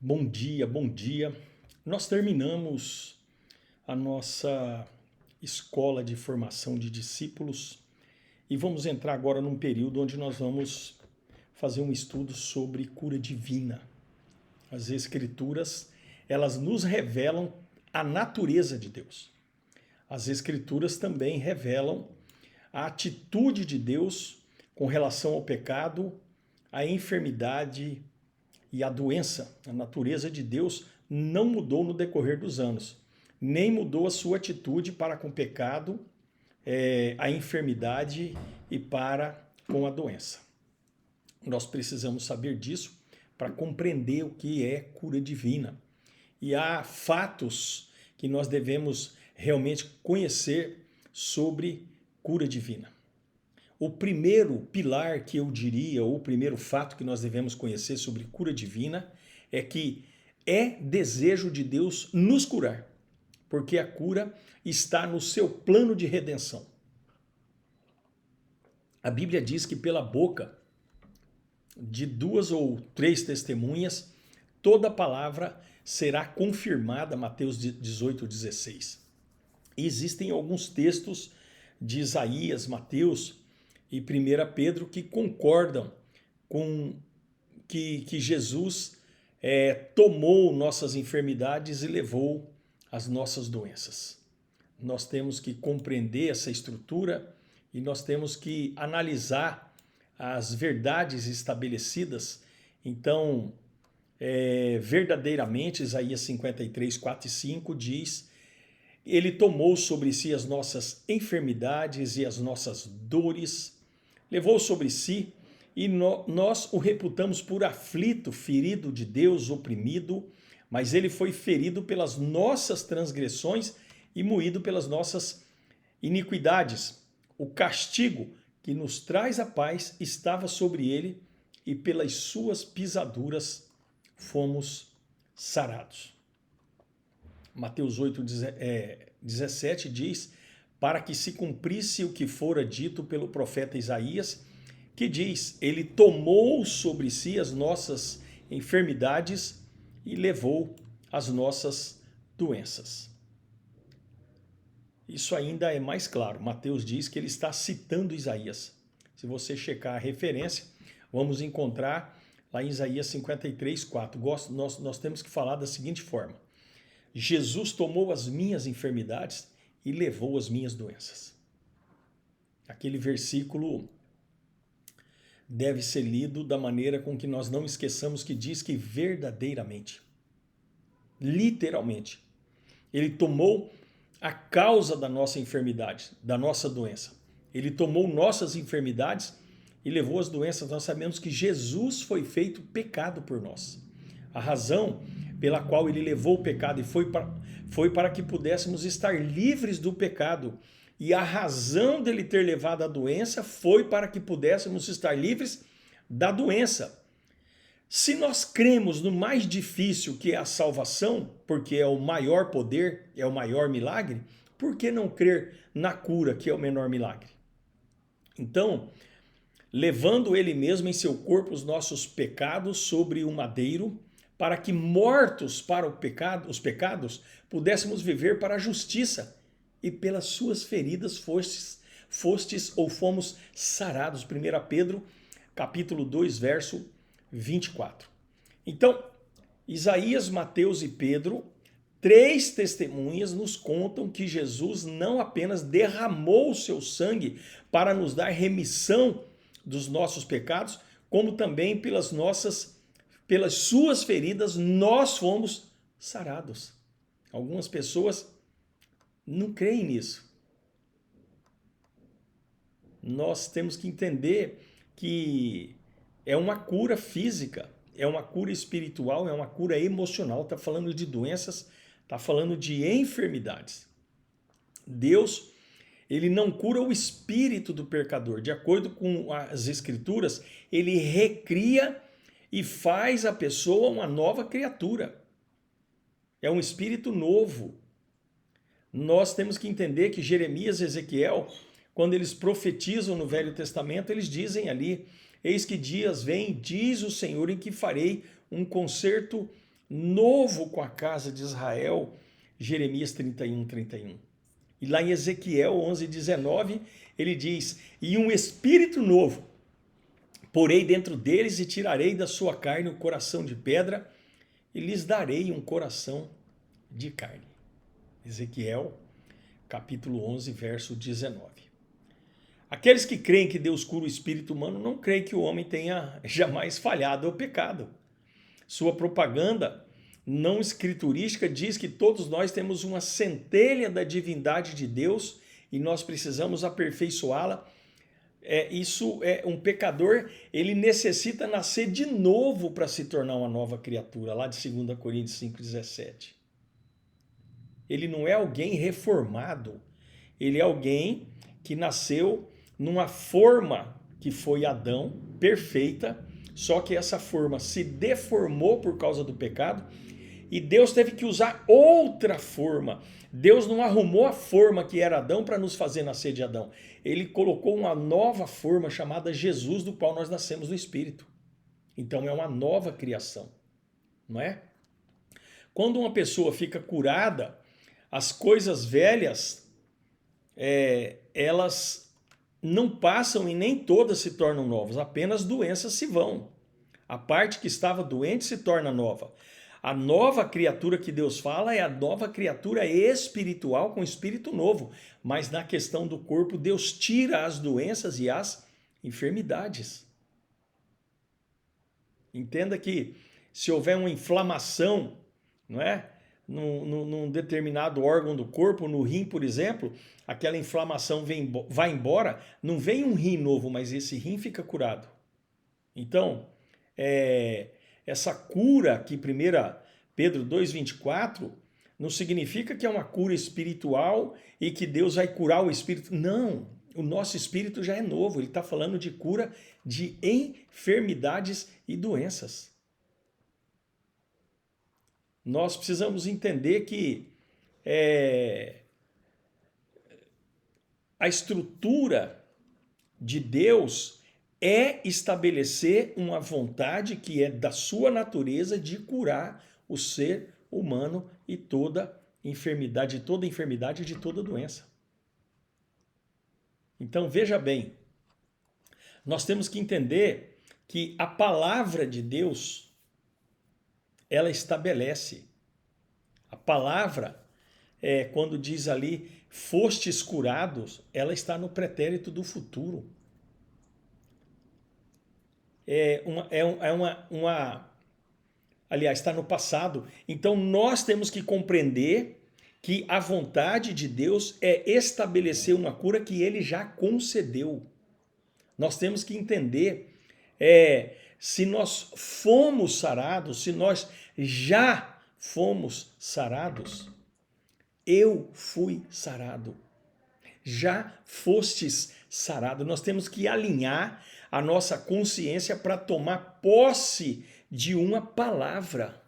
Bom dia, bom dia. Nós terminamos a nossa escola de formação de discípulos e vamos entrar agora num período onde nós vamos fazer um estudo sobre cura divina. As Escrituras, elas nos revelam a natureza de Deus. As Escrituras também revelam a atitude de Deus com relação ao pecado, à enfermidade e a doença. A natureza de Deus não mudou no decorrer dos anos, nem mudou a sua atitude para com o pecado, a enfermidade e para com a doença. Nós precisamos saber disso para compreender o que é cura divina. E há fatos que nós devemos realmente conhecer sobre cura divina. O primeiro pilar que eu diria, ou o primeiro fato que nós devemos conhecer sobre cura divina, é que é desejo de Deus nos curar, porque a cura está no seu plano de redenção. A Bíblia diz que pela boca de 2 ou 3 testemunhas, toda palavra será confirmada, Mateus 18:16. E existem alguns textos de Isaías, Mateus e 1 Pedro que concordam com que Jesus tomou nossas enfermidades e levou as nossas doenças. Nós temos que compreender essa estrutura e nós temos que analisar as verdades estabelecidas. Então, verdadeiramente, Isaías 53, 4 e 5 diz: Ele tomou sobre si as nossas enfermidades e as nossas dores, levou sobre si, e nós o reputamos por aflito, ferido de Deus, oprimido, mas ele foi ferido pelas nossas transgressões e moído pelas nossas iniquidades. O castigo que nos traz a paz estava sobre ele, e pelas suas pisaduras fomos sarados. Mateus 8:17 diz: para que se cumprisse o que fora dito pelo profeta Isaías, que diz: ele tomou sobre si as nossas enfermidades e levou as nossas doenças. Isso ainda é mais claro. Mateus diz que ele está citando Isaías. Se você checar a referência, vamos encontrar lá em Isaías 53, 4. Nós temos que falar da seguinte forma: Jesus tomou as minhas enfermidades e levou as minhas doenças. Aquele versículo deve ser lido da maneira com que nós não esqueçamos que diz que verdadeiramente, literalmente, ele tomou a causa da nossa enfermidade, da nossa doença. Ele tomou nossas enfermidades e levou as doenças. Nós sabemos que Jesus foi feito pecado por nós. A razão pela qual ele levou o pecado e foi para que pudéssemos estar livres do pecado. E a razão dele ter levado a doença foi para que pudéssemos estar livres da doença. Se nós cremos no mais difícil, que é a salvação, porque é o maior poder, é o maior milagre, por que não crer na cura, que é o menor milagre? Então, levando ele mesmo em seu corpo os nossos pecados sobre o madeiro, para que mortos para os pecados, pudéssemos viver para a justiça, e pelas suas feridas fostes ou fomos sarados. 1 Pedro, capítulo 2, verso 24. Então, Isaías, Mateus e Pedro, 3 testemunhas nos contam que Jesus não apenas derramou o seu sangue para nos dar remissão dos nossos pecados, como também pelas suas feridas nós fomos sarados. Algumas pessoas não creem nisso. Nós temos que entender que é uma cura física, é uma cura espiritual, é uma cura emocional. Está falando de doenças, está falando de enfermidades. Deus, ele não cura o espírito do pecador. De acordo com as Escrituras, ele recria e faz a pessoa uma nova criatura. É um espírito novo. Nós temos que entender que Jeremias e Ezequiel, quando eles profetizam no Velho Testamento, eles dizem ali: eis que dias vêm, diz o Senhor, em que farei um concerto novo com a casa de Israel, Jeremias 31, 31. E lá em Ezequiel 11, 19, ele diz, e um espírito novo porei dentro deles e tirarei da sua carne o coração de pedra e lhes darei um coração de carne. Ezequiel, capítulo 11, verso 19. Aqueles que creem que Deus cura o espírito humano não creem que o homem tenha jamais falhado ao pecado. Sua propaganda não escriturística diz que todos nós temos uma centelha da divindade de Deus e nós precisamos aperfeiçoá-la. Um pecador, ele necessita nascer de novo para se tornar uma nova criatura, lá de 2 Coríntios 5,17. Ele não é alguém reformado, ele é alguém que nasceu numa forma que foi Adão, perfeita, só que essa forma se deformou por causa do pecado e Deus teve que usar outra forma. Deus não arrumou a forma que era Adão para nos fazer nascer de Adão. Ele colocou uma nova forma chamada Jesus, do qual nós nascemos no Espírito. Então é uma nova criação, não é? Quando uma pessoa fica curada, as coisas velhas, elas não passam e nem todas se tornam novas, apenas doenças se vão. A parte que estava doente se torna nova. A nova criatura que Deus fala é a nova criatura espiritual com espírito novo. Mas na questão do corpo, Deus tira as doenças e as enfermidades. Entenda que se houver uma inflamação, não é? Num determinado órgão do corpo, no rim, por exemplo, aquela inflamação vai embora, não vem um rim novo, mas esse rim fica curado. Então, essa cura que 1 Pedro 2,24 não significa que é uma cura espiritual e que Deus vai curar o espírito. Não, o nosso espírito já é novo. Ele está falando de cura de enfermidades e doenças. Nós precisamos entender que a estrutura de Deus é estabelecer uma vontade que é da sua natureza de curar o ser humano e toda enfermidade e de toda doença. Então veja bem, nós temos que entender que a palavra de Deus, ela estabelece. A palavra, quando diz ali, fostes curados, ela está no pretérito do futuro. Aliás, está no passado. Então nós temos que compreender que a vontade de Deus é estabelecer uma cura que ele já concedeu. Nós temos que entender se nós fomos sarados, se nós já fomos sarados. Eu fui sarado. Já fostes sarado. Nós temos que alinhar a nossa consciência para tomar posse de uma palavra.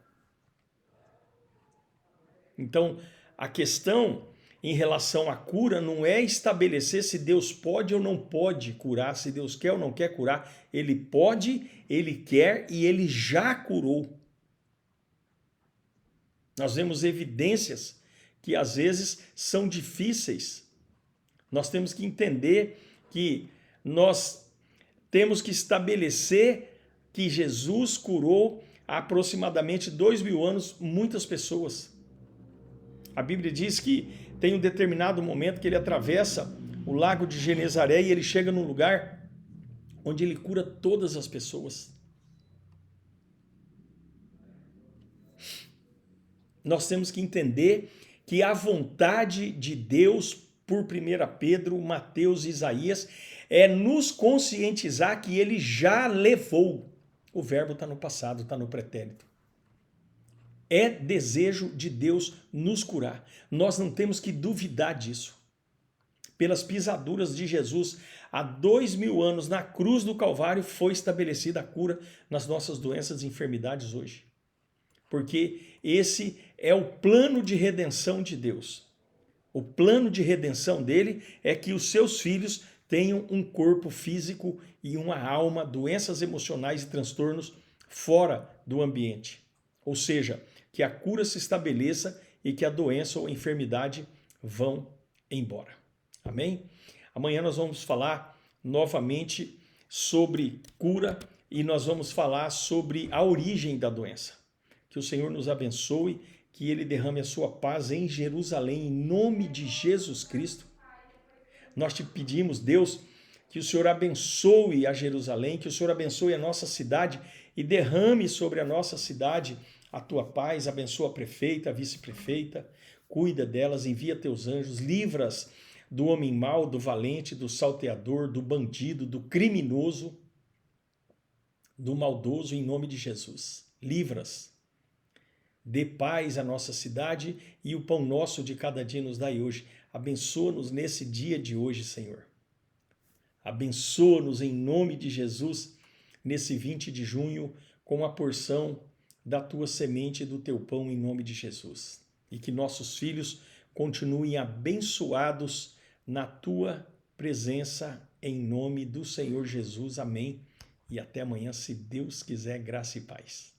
Então, a questão em relação à cura não é estabelecer se Deus pode ou não pode curar, se Deus quer ou não quer curar. Ele pode, ele quer e ele já curou. Nós vemos evidências que às vezes são difíceis. Nós temos que entender que nós temos que estabelecer que Jesus curou há aproximadamente 2000 anos muitas pessoas. A Bíblia diz que tem um determinado momento que ele atravessa o lago de Genezaré e ele chega num lugar onde ele cura todas as pessoas. Nós temos que entender que a vontade de Deus, por 1 Pedro, Mateus e Isaías, é nos conscientizar que ele já levou. O verbo está no passado, está no pretérito. É desejo de Deus nos curar. Nós não temos que duvidar disso. Pelas pisaduras de Jesus, há 2000 anos, na cruz do Calvário, foi estabelecida a cura nas nossas doenças e enfermidades hoje. Porque esse é o plano de redenção de Deus. O plano de redenção dele é que os seus filhos tenham um corpo físico e uma alma, doenças emocionais e transtornos fora do ambiente. Ou seja, que a cura se estabeleça e que a doença ou a enfermidade vão embora. Amém? Amanhã nós vamos falar novamente sobre cura e nós vamos falar sobre a origem da doença. Que o Senhor nos abençoe, que Ele derrame a sua paz em Jerusalém, em nome de Jesus Cristo. Nós te pedimos, Deus, que o Senhor abençoe a Jerusalém, que o Senhor abençoe a nossa cidade e derrame sobre a nossa cidade a tua paz, abençoa a prefeita, a vice-prefeita, cuida delas, envia teus anjos, livra-as do homem mau, do valente, do salteador, do bandido, do criminoso, do maldoso, em nome de Jesus. Livra-as. Dê paz à nossa cidade e o pão nosso de cada dia nos dai hoje. Abençoa-nos nesse dia de hoje, Senhor. Abençoa-nos em nome de Jesus nesse 20 de junho com a porção da tua semente e do teu pão em nome de Jesus. E que nossos filhos continuem abençoados na tua presença em nome do Senhor Jesus. Amém. E até amanhã, se Deus quiser, graça e paz.